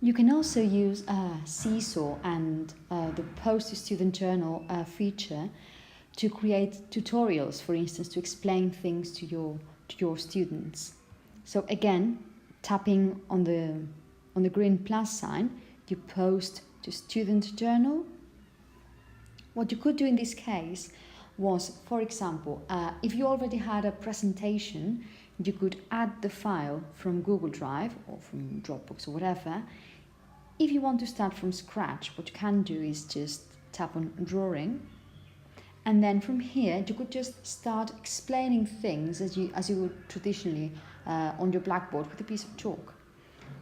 You can also use Seesaw and the Post to Student Journal feature to create tutorials, for instance, to explain things to your students. So again, tapping on the green plus sign, you post to Student Journal. What you could do in this case was, for example, if you already had a presentation, you could add the file from Google Drive or from Dropbox or whatever. If you want to start from scratch, what you can do is just tap on Drawing, and then from here you could just start explaining things as you would traditionally on your blackboard with a piece of chalk.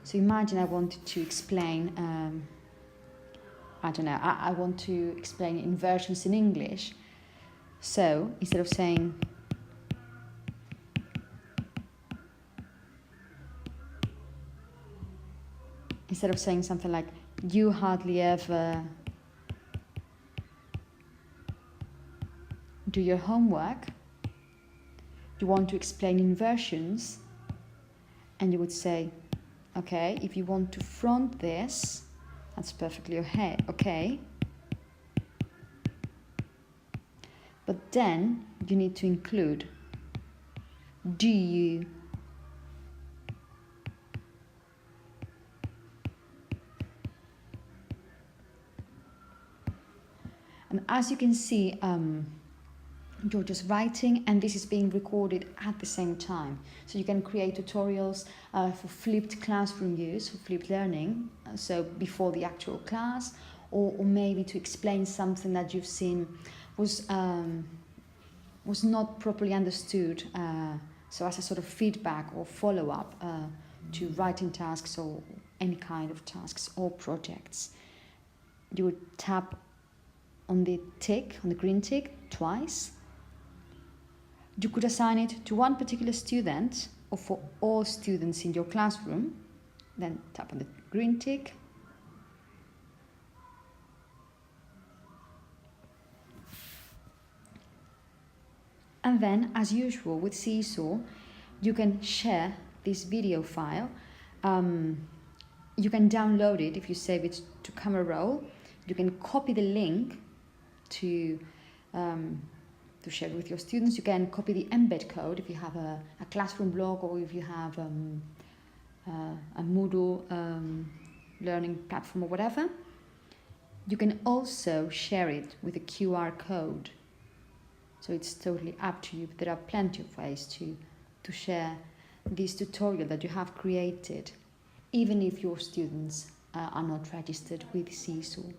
So imagine I wanted to explain, I want to explain inversions in English. So instead of saying something like, you hardly ever do your homework, you want to explain inversions, and you would say, okay, if you want to front this, that's perfectly okay. But then you need to include, do you and as you can see, you're just writing, and this is being recorded at the same time. So you can create tutorials for flipped classroom use, for flipped learning, so before the actual class, or maybe to explain something that you've seen was not properly understood, so as a sort of feedback or follow-up to writing tasks or any kind of tasks or projects. You would tap on the green tick twice. You could assign it to one particular student or for all students in your classroom. Then tap on the green tick. And then, as usual with Seesaw, you can share this video file. You can download it if you save it to camera roll. You can copy the link to share it with your students. You can copy the embed code if you have a classroom blog, or if you have a Moodle learning platform or whatever. You can also share it with a QR code. So it's totally up to you, but there are plenty of ways to share this tutorial that you have created, even if your students are not registered with Seesaw.